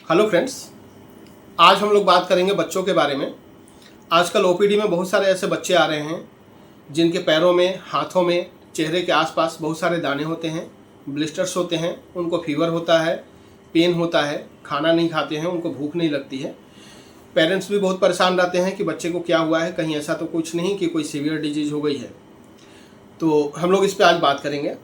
Hello friends, आज हम लोग बात करेंगे बच्चों के बारे में। आजकल ओपीडी में बहुत सारे ऐसे बच्चे आ रहे हैं जिनके पैरों में, हाथों में, चेहरे के आसपास बहुत सारे दाने होते हैं, ब्लिस्टर्स होते हैं, उनको फीवर होता है, पेन होता है, खाना नहीं खाते हैं, उनको भूख नहीं लगती है। पेरेंट्स भी बहुत परेशान रहते हैं कि बच्चे को क्या हुआ है, कहीं ऐसा तो कुछ नहीं कि कोई सीवियर डिजीज़ हो गई है। तो हम लोग इस पर आज बात करेंगे।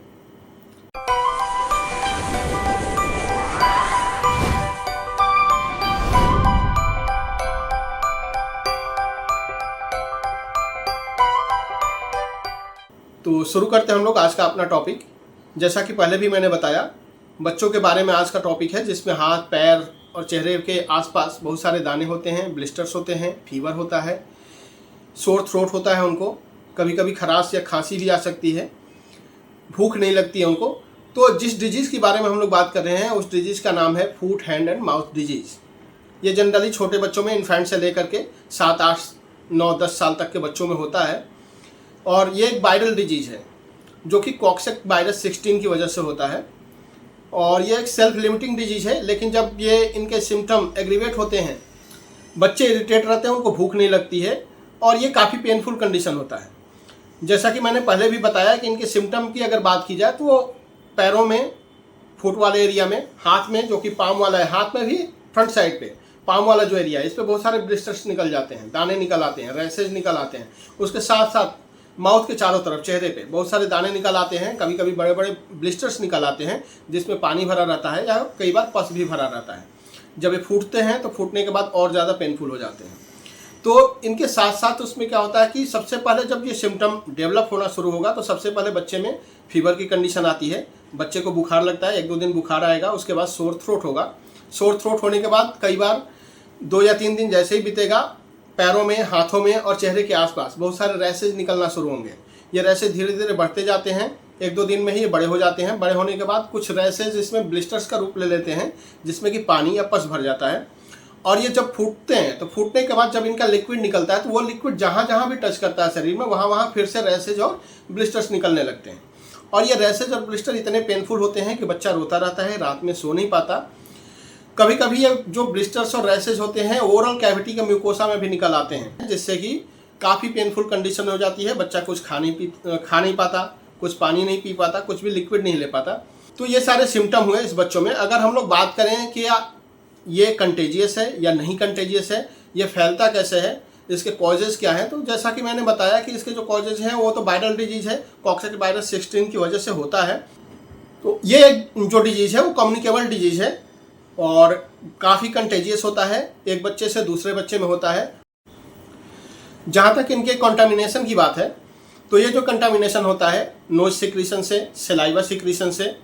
तो शुरू करते हैं हम लोग आज का अपना टॉपिक। जैसा कि पहले भी मैंने बताया, बच्चों के बारे में आज का टॉपिक है, जिसमें हाथ, पैर और चेहरे के आसपास बहुत सारे दाने होते हैं, ब्लिस्टर्स होते हैं, फीवर होता है, सोर थ्रोट होता है उनको, कभी कभी खराश या खांसी भी आ सकती है, भूख नहीं लगती है उनको। तो जिस डिजीज़ के बारे में हम लोग बात कर रहे हैं उस डिजीज़ का नाम है foot, hand and mouth disease. ये जनरली छोटे बच्चों में, इन्फेंट से लेकर के 7, 8, 9, 10 साल तक के बच्चों में होता है। और ये एक वायरल डिजीज़ है जो कि कॉक्सैक्स वायरस 16 की वजह से होता है। और ये एक सेल्फ लिमिटिंग डिजीज़ है, लेकिन जब ये इनके सिम्टम एग्रीवेट होते हैं, बच्चे इरिटेट रहते हैं, उनको भूख नहीं लगती है और ये काफ़ी पेनफुल कंडीशन होता है। जैसा कि मैंने पहले भी बताया कि इनके सिम्टम की अगर बात की जाए तो वो पैरों में, फुट वाले एरिया में, हाथ में जो कि पाम वाला है, हाथ में भी फ्रंट साइड पे पाम वाला जो एरिया है, इस पर बहुत सारे ब्लिस्टर्स निकल जाते हैं, दाने निकल आते हैं, रैसेज निकल आते हैं। उसके साथ साथ माउथ के चारों तरफ, चेहरे पे बहुत सारे दाने निकल आते हैं, कभी कभी बड़े बड़े ब्लिस्टर्स निकल आते हैं जिसमें पानी भरा रहता है या कई बार पस भी भरा रहता है। जब ये फूटते हैं तो फूटने के बाद और ज़्यादा पेनफुल हो जाते हैं। तो इनके साथ साथ उसमें क्या होता है कि सबसे पहले जब ये सिम्टम डेवलप होना शुरू होगा तो सबसे पहले बच्चे में फीवर की कंडीशन आती है, बच्चे को बुखार लगता है, 1-2 दिन बुखार आएगा, उसके बाद सोर थ्रोट होगा। सोर थ्रोट होने के बाद कई बार 2 या 3 दिन जैसे ही बीतेगा, पैरों में, हाथों में और चेहरे के आसपास बहुत सारे रैसेज निकलना शुरू होंगे। ये रैसेज धीरे धीरे बढ़ते जाते हैं, 1-2 दिन में ही ये बड़े हो जाते हैं। बड़े होने के बाद कुछ रैसेज इसमें ब्लिस्टर्स का रूप ले लेते हैं, जिसमें कि पानी या पस भर जाता है। और ये जब फूटते हैं तो फूटने के बाद जब इनका लिक्विड निकलता है तो वो लिक्विड जहाँ जहाँ भी टच करता है शरीर में, वहाँ वहाँ फिर से रैसेज और ब्लिस्टर्स निकलने लगते हैं। और ये रैसेज और ब्लिस्टर इतने पेनफुल होते हैं कि बच्चा रोता रहता है, रात में सो नहीं पाता। कभी कभी ये जो ब्लिस्टर्स और रैसेज होते हैं ओरल कैविटी के म्यूकोसा में भी निकल आते हैं, जिससे कि काफ़ी पेनफुल कंडीशन हो जाती है। बच्चा कुछ खा नहीं पाता, कुछ पानी नहीं पी पाता, कुछ भी लिक्विड नहीं ले पाता। तो ये सारे सिम्टम हुए इस बच्चों में। अगर हम लोग बात करें कि ये कंटेजियस है या नहीं कंटेजियस है, ये फैलता कैसे है, इसके कॉजेज़ क्या हैं, तो जैसा कि मैंने बताया कि इसके जो कॉजेज़ हैं वो तो वायरल डिजीज़ है, कॉक्सैक्स वायरस 16 की वजह से होता है। तो ये जो डिजीज़ है वो कम्युनिकेबल डिजीज़ है और काफ़ी कंटेजियस होता है, एक बच्चे से दूसरे बच्चे में होता है। जहाँ तक इनके कंटामिनेशन की बात है तो ये जो कंटामिनेशन होता है नोज सिक्रीशन से, सलाइवा सिक्रीशन से,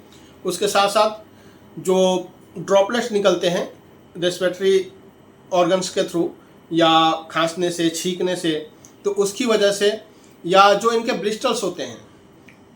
उसके साथ साथ जो ड्रॉपलेट्स निकलते हैं रेस्पिरेटरी ऑर्गन्स के थ्रू या खांसने से, छींकने से, तो उसकी वजह से, या जो इनके ब्लिस्टर्स होते हैं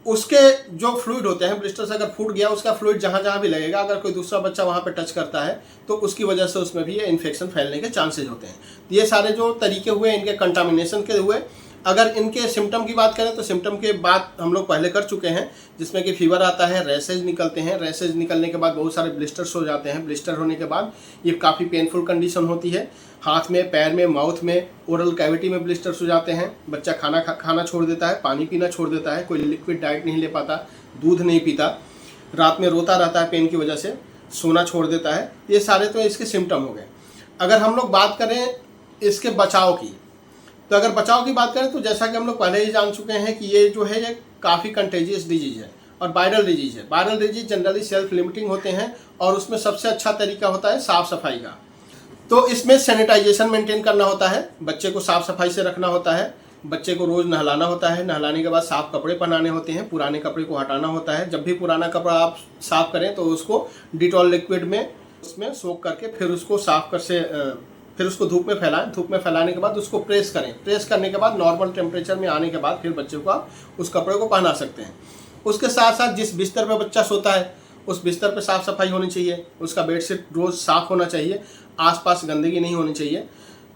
उसके जो फ्लूइड होते हैं, ब्लिस्टर्स अगर फूट गया उसका फ्लूइड जहाँ जहाँ भी लगेगा, अगर कोई दूसरा बच्चा वहाँ पे टच करता है तो उसकी वजह से उसमें भी ये इन्फेक्शन फैलने के चांसेस होते हैं। ये सारे जो तरीके हुए इनके कंटामिनेशन के हुए। अगर इनके सिम्टम की बात करें तो सिम्टम के बात हम लोग पहले कर चुके हैं, जिसमें कि फीवर आता है, रैसेज निकलते हैं, रैसेज निकलने के बाद बहुत सारे ब्लिस्टर्स हो जाते हैं, ब्लिस्टर होने के बाद ये काफ़ी पेनफुल कंडीशन होती है। हाथ में, पैर में, माउथ में, ओरल कैविटी में ब्लिस्टर्स हो जाते हैं, बच्चा खाना छोड़ देता है, पानी पीना छोड़ देता है, कोई लिक्विड डाइट नहीं ले पाता, दूध नहीं पीता, रात में रोता रहता है पेन की वजह से, सोना छोड़ देता है। ये सारे तो इसके सिम्टम हो गए। अगर हम लोग बात करें इसके बचाव की, तो अगर बचाव की बात करें तो जैसा कि हम लोग पहले ही जान चुके हैं कि ये जो है ये काफ़ी कंटेजियस डिजीज़ है और वायरल डिजीज़ है। Viral disease generally self limiting होते हैं और उसमें सबसे अच्छा तरीका होता है साफ़ सफाई का। तो इसमें सैनिटाइजेशन मेंटेन करना होता है, बच्चे को साफ़ सफाई से रखना होता है, बच्चे को रोज़ नहलाना होता है, नहलाने के बाद साफ़ कपड़े पहनाने होते हैं, पुराने कपड़े को हटाना होता है। जब भी पुराना कपड़ा आप साफ़ करें तो उसको डिटॉल लिक्विड में उसमें सोख करके फिर उसको धूप में फैलाएं। धूप में फैलाने के बाद उसको प्रेस करें। प्रेस करने के बाद नॉर्मल टेम्परेचर में आने के बाद फिर बच्चे को आप उस कपड़े को पहना सकते हैं। उसके साथ साथ जिस बिस्तर पर बच्चा सोता है उस बिस्तर पर साफ़ सफाई होनी चाहिए, उसका बेडशीट रोज़ साफ़ होना चाहिए, आसपास गंदगी नहीं होनी चाहिए,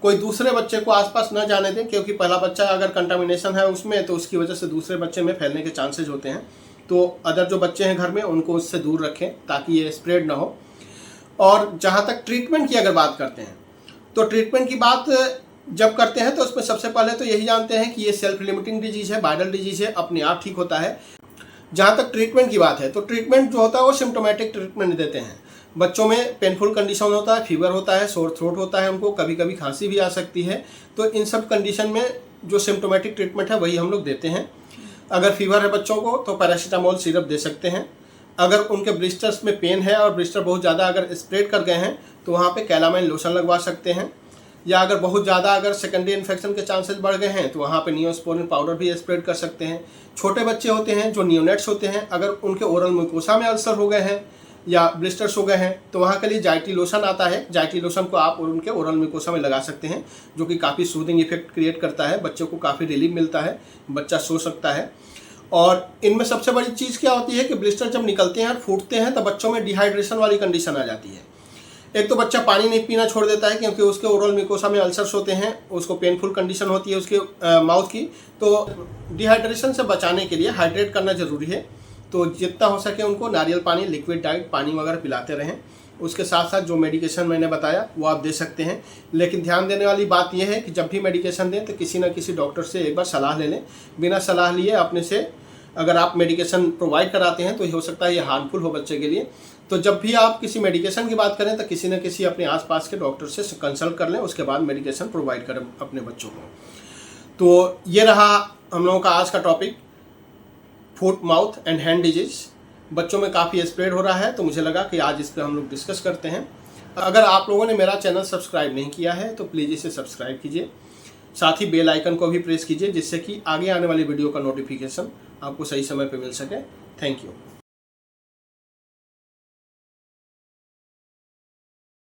कोई दूसरे बच्चे को आसपास न जाने दें, क्योंकि पहला बच्चा अगर कंटामिनेशन है उसमें तो उसकी वजह से दूसरे बच्चे में फैलने के चांसेस होते हैं। तो अदर जो बच्चे हैं घर में उनको उससे दूर रखें ताकि ये स्प्रेड ना हो। और जहाँ तक ट्रीटमेंट की अगर बात करते हैं तो ट्रीटमेंट की बात जब करते हैं तो उसमें सबसे पहले तो यही जानते हैं कि ये सेल्फ लिमिटिंग डिजीज़ है, वायरल डिजीज़ है, अपने आप ठीक होता है। जहाँ तक ट्रीटमेंट की बात है तो ट्रीटमेंट जो होता है वो सिम्टोमेटिक ट्रीटमेंट देते हैं। बच्चों में पेनफुल कंडीशन होता है, फीवर होता है, सोर थ्रोट होता है, उनको कभी कभी खांसी भी आ सकती है। तो इन सब कंडीशन में जो सिम्टोमेटिक ट्रीटमेंट है वही हम लोग देते हैं। अगर फीवर है बच्चों को तो पैरासीटामोल सिरप दे सकते हैं। अगर उनके ब्लिस्टर्स में पेन है और ब्लिस्टर बहुत ज़्यादा अगर स्प्रेड कर गए हैं तो वहाँ पे कैलामाइन लोशन लगवा सकते हैं। या अगर बहुत ज़्यादा अगर सेकेंडरी इन्फेक्शन के चांसेस बढ़ गए हैं तो वहाँ पे नियोस्पोरिन पाउडर भी स्प्रेड कर सकते हैं। छोटे बच्चे होते हैं जो नियोनेट्स होते हैं, अगर उनके ओरल म्यूकोसा में अल्सर हो गए हैं या ब्लिस्टर्स हो गए हैं तो वहाँ के लिए जाइटी लोशन आता है। जाइटी लोशन को आप उनके ओरल म्यूकोसा में लगा सकते हैं, जो कि काफ़ी सूदिंग इफेक्ट क्रिएट करता है, बच्चों को काफ़ी रिलीफ मिलता है, बच्चा सो सकता है। और इनमें सबसे बड़ी चीज़ क्या होती है कि ब्लिस्टर जब निकलते हैं और फूटते हैं तो बच्चों में डिहाइड्रेशन वाली कंडीशन आ जाती है। एक तो बच्चा पानी नहीं पीना छोड़ देता है क्योंकि उसके ओरल म्यूकोसा में अल्सर्स होते हैं, उसको पेनफुल कंडीशन होती है उसके माउथ की। तो डिहाइड्रेशन से बचाने के लिए हाइड्रेट करना ज़रूरी है। तो जितना हो सके उनको नारियल पानी, लिक्विड डाइट, पानी वगैरह पिलाते रहें। उसके साथ साथ जो मेडिकेशन मैंने बताया वो आप दे सकते हैं। लेकिन ध्यान देने वाली बात यह है कि जब भी मेडिकेशन दें तो किसी न किसी डॉक्टर से एक बार सलाह ले लें। बिना सलाह लिए अपने से अगर आप मेडिकेशन प्रोवाइड कराते हैं तो हो सकता है ये हार्मफुल हो बच्चे के लिए। तो जब भी आप किसी मेडिकेशन की बात करें तो किसी न किसी अपने आसपास के डॉक्टर से कंसल्ट कर लें, उसके बाद मेडिकेशन प्रोवाइड करें अपने बच्चों को। तो ये रहा हम लोगों का आज का topic, foot, mouth and hand disease. बच्चों में काफ़ी स्प्रेड हो रहा है तो मुझे लगा कि आज इस पर हम लोग डिस्कस करते हैं। अगर आप लोगों ने मेरा चैनल सब्सक्राइब नहीं किया है तो प्लीज़ इसे सब्सक्राइब कीजिए, साथ ही बेल आइकन को भी प्रेस कीजिए जिससे कि आगे आने वाली वीडियो का नोटिफिकेशन आपको सही समय पर मिल सके। Thank you.